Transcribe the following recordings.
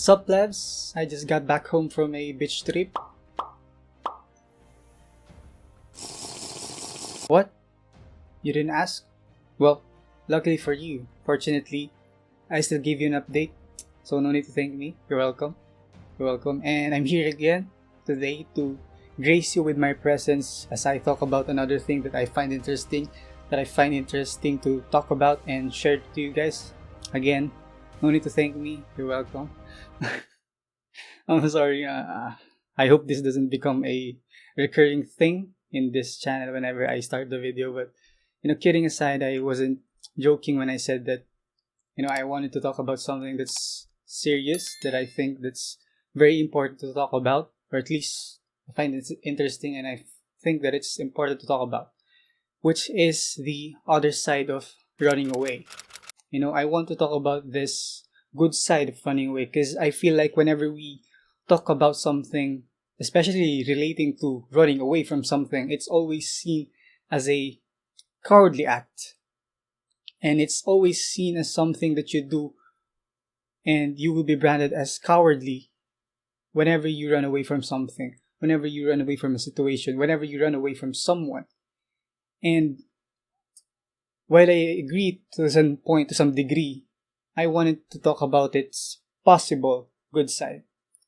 Sup plebs, I just got back home from a beach trip. What? You didn't ask? Well, luckily for you, fortunately, I still give you an update, so no need to thank me. You're welcome. You're welcome. And I'm here again today to grace you with my presence as I talk about another thing that I find interesting, to talk about and share to you guys. Again, no need to thank me. You're welcome. I'm sorry. I hope this doesn't become a recurring thing in this channel whenever I start the video. But kidding aside, I wasn't joking when I said that I wanted to talk about something that's serious, that I think that's very important to talk about, or at least I find it interesting and I think that it's important to talk about, which is the other side of running away. I want to talk about this good side of running away because I feel like whenever we talk about something, especially relating to running away from something, it's always seen as a cowardly act. And it's always seen as something that you do and you will be branded as cowardly whenever you run away from something, whenever you run away from a situation, whenever you run away from someone. And while I agree to some point, to some degree, I wanted to talk about its possible good side.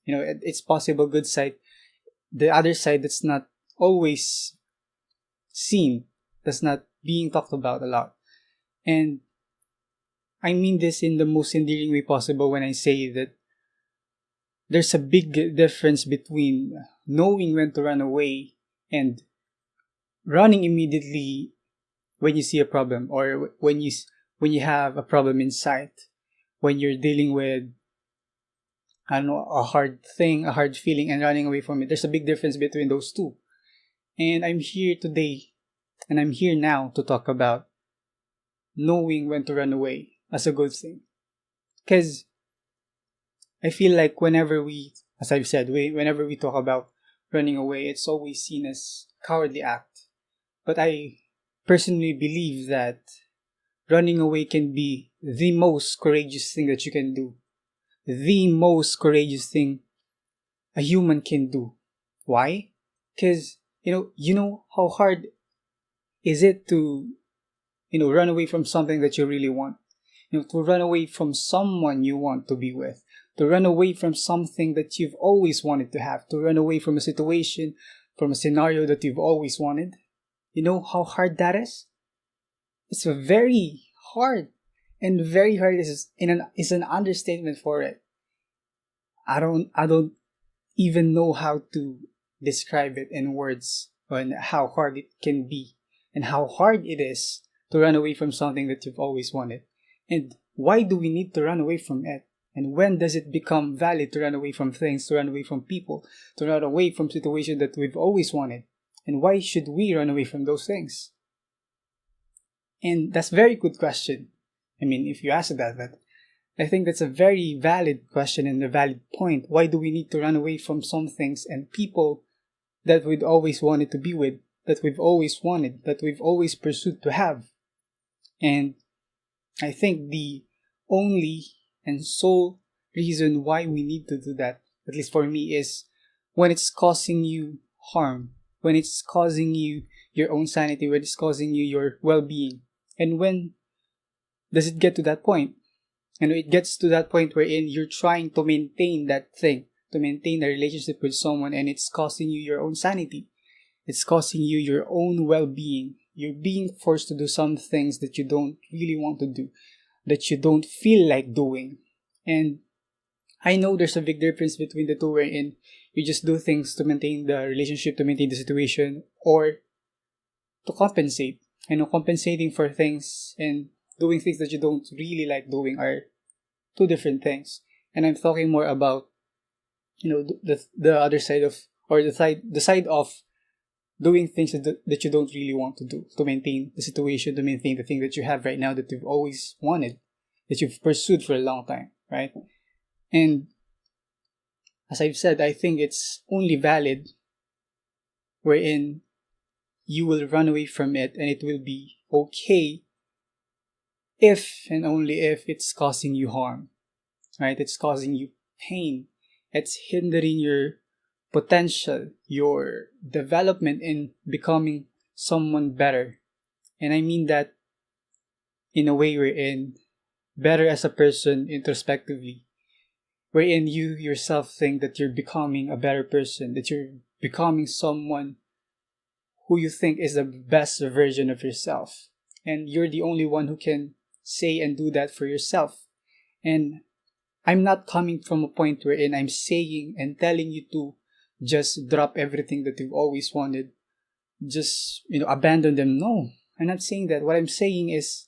Its possible good side, the other side that's not always seen, that's not being talked about a lot. And I mean this in the most endearing way possible when I say that there's a big difference between knowing when to run away and running immediately when you see a problem, or when you have a problem in sight, when you're dealing with a hard thing, a hard feeling, and running away from it. There's a big difference between those two. And I'm here today, and I'm here now to talk about knowing when to run away as a good thing. Because I feel like whenever we, as I've said, whenever we talk about running away, it's always seen as cowardly act. But I personally believe that running away can be the most courageous thing that you can do. The most courageous thing a human can do. Why? Because, you know how hard is it to, run away from something that you really want. To run away from someone you want to be with. To run away from something that you've always wanted to have. To run away from a situation, from a scenario that you've always wanted. You know how hard that is? It's very hard. And very hard is an understatement for it. I don't even know how to describe it in words on how hard it can be and how hard it is to run away from something that you've always wanted. And why do we need to run away from it? And when does it become valid to run away from things, to run away from people, to run away from situations that we've always wanted? And why should we run away from those things? And that's a very good question. I mean, if you ask that, but I think that's a very valid question and a valid point. Why do we need to run away from some things and people that we'd always wanted to be with, that we've always wanted, that we've always pursued to have? And I think the only and sole reason why we need to do that, at least for me, is when it's causing you harm, when it's causing you your own sanity, when it's causing you your well-being. And when does it get to that point? It gets to that point wherein you're trying to maintain that thing, to maintain a relationship with someone, and it's costing you your own sanity. It's costing you your own well-being. You're being forced to do some things that you don't really want to do, that you don't feel like doing. And I know there's a big difference between the two, wherein you just do things to maintain the relationship, to maintain the situation, or to compensate. Compensating for things and doing things that you don't really like doing are two different things. And I'm talking more about, the other side of, or the side of doing things that you don't really want to do, to maintain the situation, to maintain the thing that you have right now that you've always wanted, that you've pursued for a long time, right? And as I've said, I think it's only valid wherein you will run away from it and it will be okay if and only if it's causing you harm, right? It's causing you pain. It's hindering your potential, your development in becoming someone better. And I mean that in a way we're in better as a person introspectively, wherein you yourself think that you're becoming a better person, that you're becoming someone who you think is the best version of yourself. And you're the only one who can say and do that for yourself. And I'm not coming from a point wherein I'm saying and telling you to just drop everything that you've always wanted, just, abandon them. No, I'm not saying that. What I'm saying is,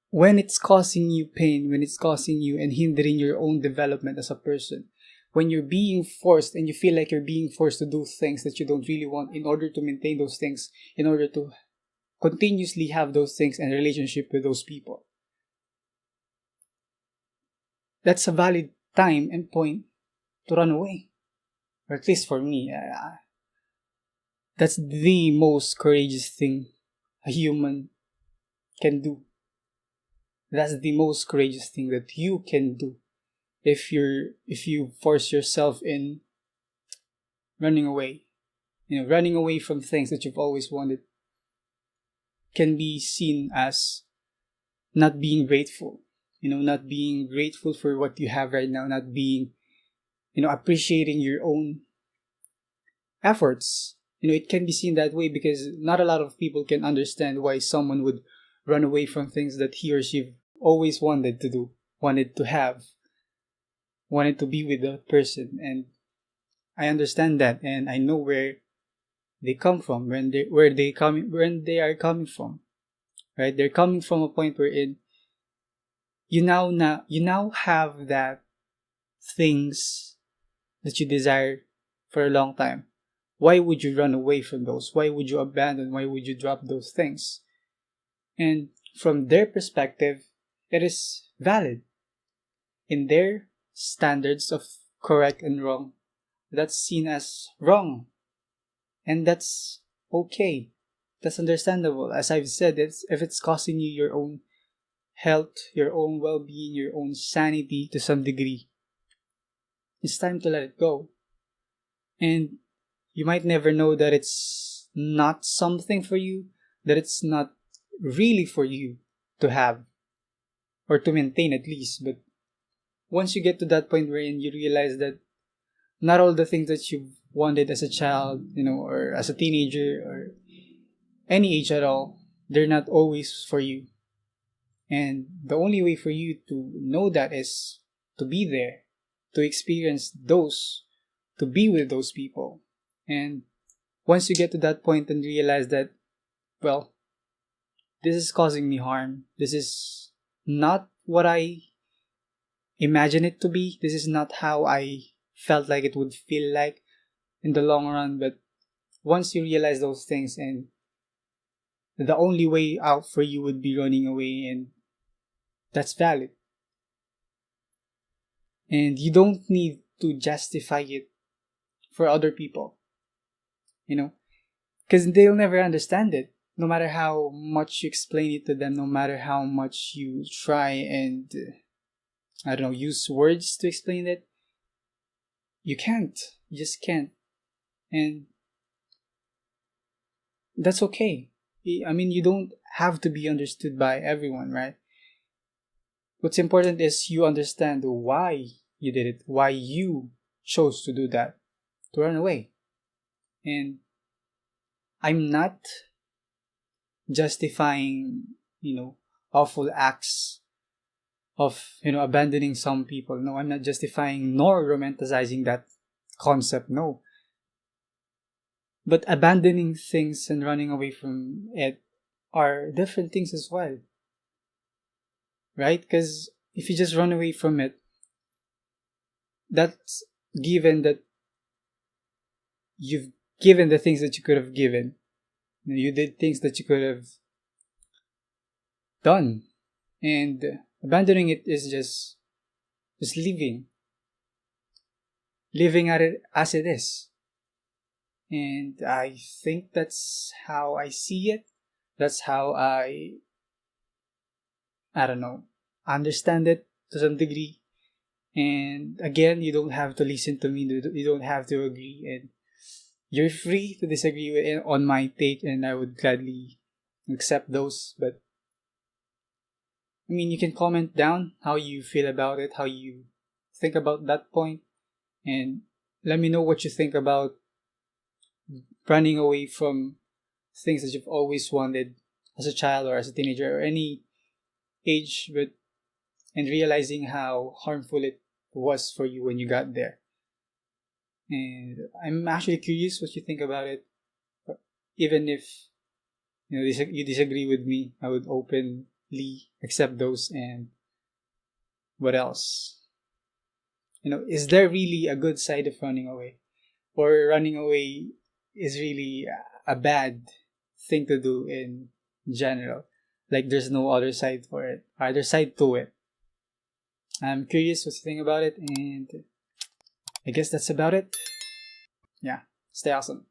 when it's causing you pain, when it's causing you and hindering your own development as a person, when you're being forced and you feel like you're being forced to do things that you don't really want in order to maintain those things, in order to continuously have those things and relationship with those people, that's a valid time and point to run away. Or at least for me, that's the most courageous thing a human can do. That's the most courageous thing that you can do if you force yourself in running away. Running away from things that you've always wanted can be seen as not being grateful. Not being grateful for what you have right now, not being, appreciating your own efforts. It can be seen that way because not a lot of people can understand why someone would run away from things that he or she always wanted to do, wanted to have, wanted to be with that person. And I understand that, and I know where they come from, when they are coming from. Right? They're coming from a point wherein you now have that things that you desire for a long time. Why would you run away from those? Why would you abandon? Why would you drop those things? And from their perspective, it is valid. In their standards of correct and wrong, that's seen as wrong. And that's okay. That's understandable. As I've said, if it's costing you your own health, your own well-being, your own sanity to some degree, it's time to let it go. And you might never know that it's not something for you, that it's not really for you to have or to maintain at least. But once you get to that point wherein you realize that not all the things that you wanted as a child, or as a teenager or any age at all, they're not always for you. And the only way for you to know that is to be there, to experience those, to be with those people. And once you get to that point and realize that, well, this is causing me harm, this is not what I imagine it to be, this is not how I felt like it would feel like in the long run. But once you realize those things, and the only way out for you would be running away, and that's valid. And you don't need to justify it for other people, because they'll never understand it. No matter how much you explain it to them, no matter how much you try and, use words to explain it, you can't. You just can't. And that's okay. I mean, you don't have to be understood by everyone, right? What's important is you understand why you did it, why you chose to do that, to run away. And I'm not justifying, awful acts of, abandoning some people. No, I'm not justifying nor romanticizing that concept. No. But abandoning things and running away from it are different things as well. Right? Because if you just run away from it, that's given that you've given the things that you could have given. You did things that you could have done. And abandoning it is just living at it as it is. And I think that's how I see it. That's how I don't know, understand it to some degree. And again, you don't have to listen to me. You don't have to agree, and you're free to disagree on my take, and I would gladly accept those. But I mean, you can comment down how you feel about it, how you think about that point, and let me know what you think about running away from things that you've always wanted as a child or as a teenager or any age, but and realizing how harmful it was for you when you got there. And I'm actually curious what you think about it. Even if you disagree with me, I would openly accept those. And what else? Is there really a good side of running away, or running away is really a bad thing to do in general? Like there's no other side for it, other side to it. I'm curious what you think about it, and I guess that's about it. Yeah, stay awesome.